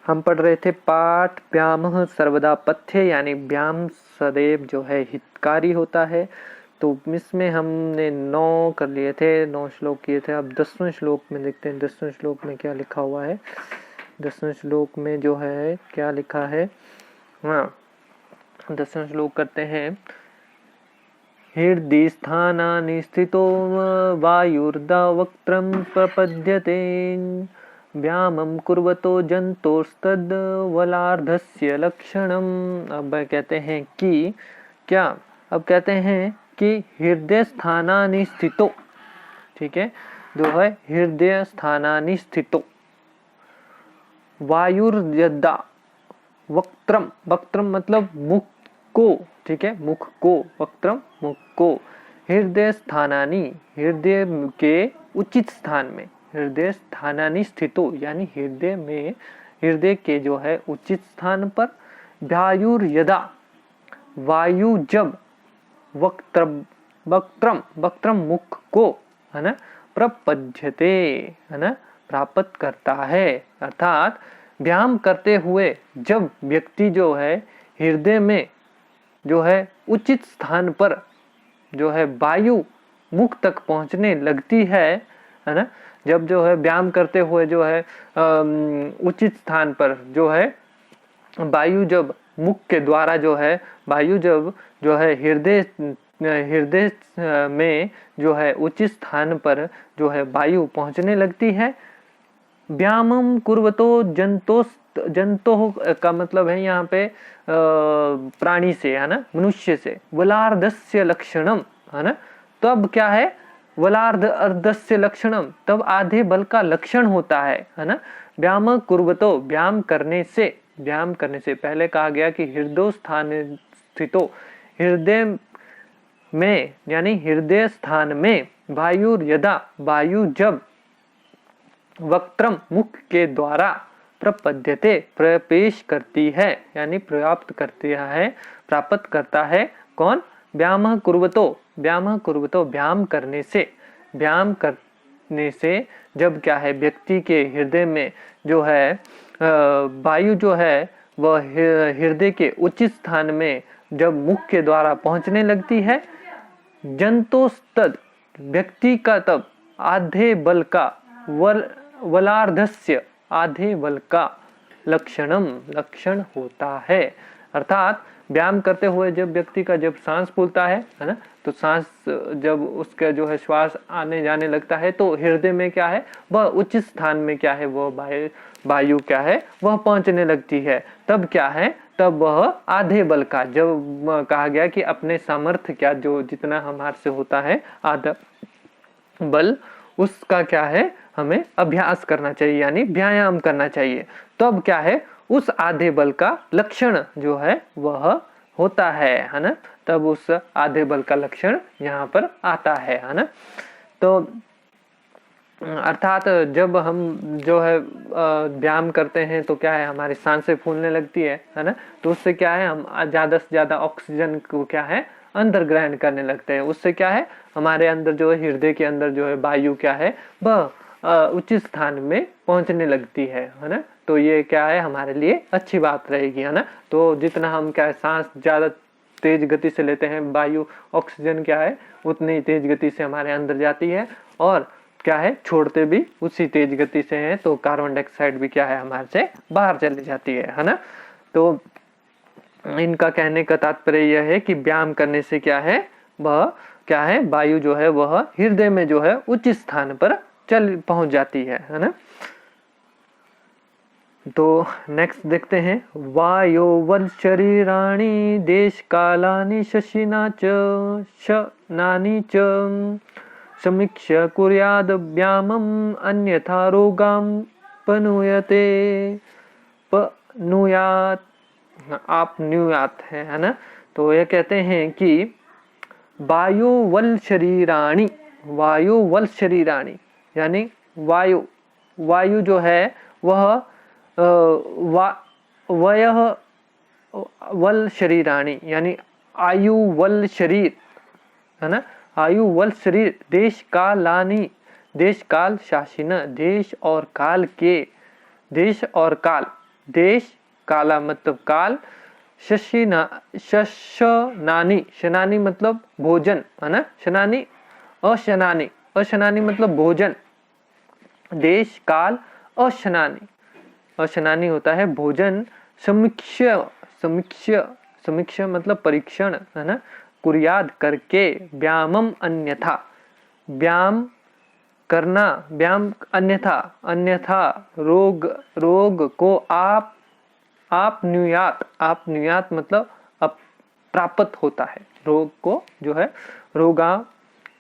हम पढ़ रहे थे पाठ व्यामः सर्वदा पथ्य, यानी व्याम सदैव जो है हितकारी होता है। तो इसमें हमने 9 कर लिए थे, 9 श्लोक किए थे। अब 10वें श्लोक में देखते हैं 10वें श्लोक में क्या लिखा हुआ है। 10वें श्लोक में जो है क्या लिखा है, हाँ 10वें श्लोक करते हैं। हृदि स्थानानि स्थितो वायुर्दा वक्त्रं प्रपद्यते व्यामं कुर्वतो जन्तोस्तद् वलार्धस्य लक्षणम्। अब कहते हैं कि क्या, अब कहते हैं कि हृदय स्थानानि स्थितो, ठीक है, जो है हृदय स्थानानि स्थितो वायुर्यदा वक्त्रम, वक्त्रम मतलब मुख को, ठीक है, मुख को, वक्त्रम मुख को, हृदय स्थानानि हृदय के उचित स्थान में, हृदय स्थानानि स्थितो यानी हृदय में, हृदय के जो है उचित स्थान पर, वायुर्यदा वायु जब, वक्त्रम वक्त्रम वक्त्रम मुख को, है ना, प्रपद्यते, है ना, प्राप्त करता है। अर्थात व्यायाम करते हुए जब व्यक्ति जो है हृदय में जो है उचित स्थान पर जो है वायु मुख तक पहुंचने लगती है ना, जब जो है व्यायाम करते हुए जो है उचित स्थान पर जो है वायु जब मुख के द्वारा जो है वायु जब जो है हृदय में जो है उचित स्थान पर जो है वायु पहुंचने लगती है, व्यायामम कुर्वतो जंतो का मतलब है यहाँ पे प्राणी से, है ना, मनुष्य से, वलार्धस्य लक्षणम, है ना, तब क्या है, वलार्ध अर्धस्य लक्षणम, तब आधे बल का लक्षण होता है ना। व्यायाम कुर्वतो व्यायाम करने से, व्यायाम करने से पहले कहा गया कि हृदय स्थान स्थितो, हृदय में यानी हृदय स्थान में, वायु यदा वायु जब, वक्त्रम मुख के द्वारा, प्रपद्यते प्रवेश करती है यानी प्राप्त करती है, प्राप्त करता है कौन, व्यायाम कुर्वतो, व्यायाम कुर्वतो व्यायाम करने से, व्यायाम करने से जब क्या है व्यक्ति के हृदय में जो है वायु जो है वह हृदय के उचित स्थान में जब मुख के द्वारा पहुंचने लगती है, जंतोस्तद व्यक्ति का तब आधे बल का वलार्धस्य आधे बल का लक्षणम लक्षण होता है। अर्थात व्यायाम करते हुए जब व्यक्ति का जब सांस फूलता है ना, तो सांस जब उसका जो है श्वास आने जाने लगता है तो हृदय में क्या है, वह उचित स्थान में क्या है, वह वायु क्या है वह पहुंचने लगती है। तब क्या है, तब वह आधे बल का, जब कहा गया कि अपने सामर्थ्य क्या जो जितना हमारे से होता है आधा बल, उसका क्या है हमें अभ्यास करना चाहिए यानी व्यायाम करना चाहिए। तब क्या है, उस आधे बल का लक्षण जो है वह होता है ना, तब उस आधे बल का लक्षण यहाँ पर आता है ना। तो अर्थात जब हम जो है व्यायाम करते हैं तो क्या है, हमारी सांसें फूलने लगती है ना, तो उससे क्या है हम ज़्यादा से ज़्यादा ऑक्सीजन को क्या है अंदर ग्रहण करने लगते हैं। उससे क्या है हमारे अंदर जो है हृदय के अंदर जो है वायु क्या है वह उचित स्थान में पहुंचने लगती है ना। तो ये क्या है हमारे लिए अच्छी बात रहेगी, है ना। तो जितना हम क्या है सांस ज़्यादा तेज गति से लेते हैं, वायु ऑक्सीजन क्या है उतनी तेज गति से हमारे अंदर जाती है, और क्या है छोड़ते भी उसी तेज गति से हैं, तो कार्बन डाइऑक्साइड भी क्या है हमारे से बाहर चली जाती है ना। तो इनका कहने का तात्पर्य यह है कि व्यायाम करने से क्या है, वह क्या है वायु जो है वह हृदय में जो है उचित स्थान पर चल पहुंच जाती है ना। तो नेक्स्ट देखते हैं, वायोवल शरीराणि देश कालानि शशिना च शनानि च समीक्ष्य कुर्याद व्यायामम् अन्यथा रोगाम पनुयते पनुयात, आप न्यूयात है ना। तो ये कहते हैं कि वायुवल शरीराणि, वायुवल शरीराणि यानी वायु, वायु जो है वह वयः वल शरीराणि यानी आयु वल शरीर, है ना, आयु वल शरीर, देश कालानि, देश काल शासिन, देश और काल के, देश और काल देश, काला मतलब काल, शनानी, शनानी मतलब भोजन है ना, शनानी, अशनानी, अशनानी मतलब भोजन, देश, काल, अशनानी, अशनानी होता है भोजन, समीक्ष्य, समीक्ष्य, समीक्ष्य मतलब परीक्षण है ना, कुर्याद करके, व्यामम अन्यथा, व्याम करना, व्याम अन्यथा, अन्यथा रोग, रोग को आप न्यूयात, आप न्यूयात मतलब प्राप्त होता है, रोग को जो है रोगा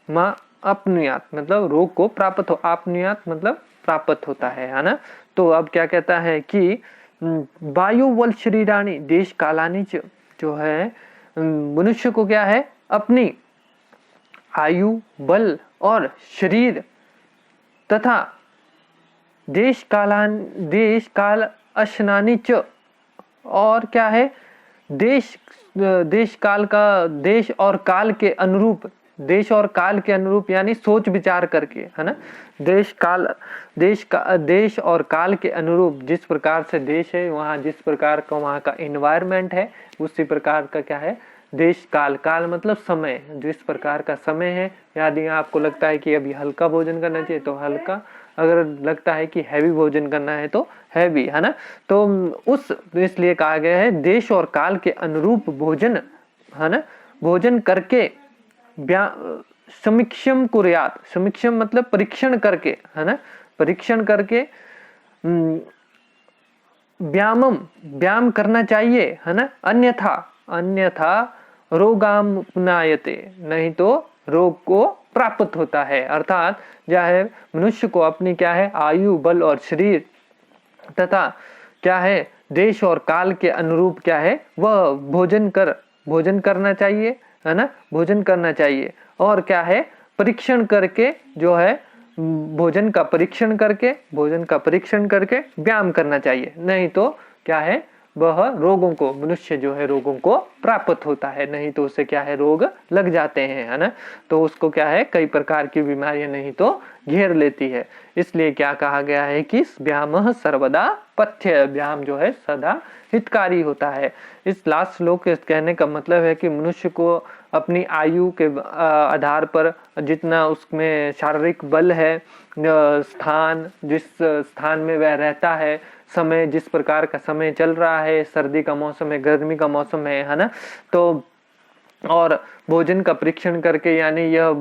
मा अपनुयात मतलब रोग को प्राप्त हो, आपनुयात मतलब प्राप्त होता है ना। तो अब क्या कहता है कि वायु वल शरीराणी देश कालानी जो है मनुष्य को क्या है अपनी आयु, बल और शरीर तथा देश काल अशनानी च, और क्या है देश काल का, देश और काल के अनुरूप, देश और काल के अनुरूप यानी सोच विचार करके है ना, देश और काल के अनुरूप, जिस प्रकार से देश है वहाँ जिस प्रकार का वहाँ का एनवायरनमेंट है उसी प्रकार का क्या है देश काल, काल मतलब समय, जिस प्रकार का समय है, यदि आपको लगता है कि अभी हल्का भोजन करना चाहिए तो हल्का, अगर लगता है कि हैवी भोजन करना है तो हैवी है ना। तो उस इसलिए कहा गया है देश और काल के अनुरूप भोजन है ना, भोजन करके समीक्षम कुर्यात, समीक्षम मतलब परीक्षण करके है ना, परीक्षण करके व्यामम, व्यायाम करना चाहिए है ना, अन्यथा, अन्यथा रोगामनायते, नहीं तो रोग को प्राप्त होता है, अर्थात क्या है मनुष्य को अपनी क्या है आयु, बल और शरीर तथा क्या है देश और काल के अनुरूप क्या है वह भोजन करना चाहिए है ना, भोजन करना चाहिए, और क्या है परीक्षण करके जो है भोजन का परीक्षण करके व्यायाम करना चाहिए, नहीं तो क्या है वह रोगों को, मनुष्य जो है रोगों को प्राप्त होता है, नहीं तो उसे क्या है रोग लग जाते हैं है ना, तो उसको क्या है कई प्रकार की बीमारियां नहीं तो घेर लेती है। इसलिए क्या कहा गया है कि व्यायाम सर्वदा पथ्य, व्यायाम जो है सदा हितकारी होता है। इस लास्ट श्लोक के कहने का मतलब है कि मनुष्य को अपनी आयु के आधार पर जितना उसमें शारीरिक बल है, स्थान जिस स्थान में वह रहता है, समय जिस प्रकार का समय चल रहा है, सर्दी का मौसम है, गर्मी का मौसम है ना, तो और भोजन का परीक्षण करके यानी यह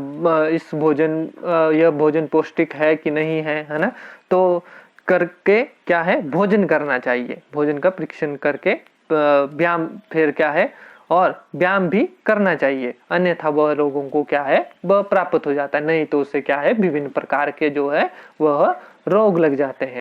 भोजन पौष्टिक है कि नहीं है ना, तो करके क्या है भोजन करना चाहिए, भोजन का परीक्षण करके व्यायाम फिर क्या है और व्यायाम भी करना चाहिए, अन्यथा वह रोगों को क्या है वह प्राप्त हो जाता है, नहीं तो उससे क्या है विभिन्न प्रकार के जो है वह रोग लग जाते हैं।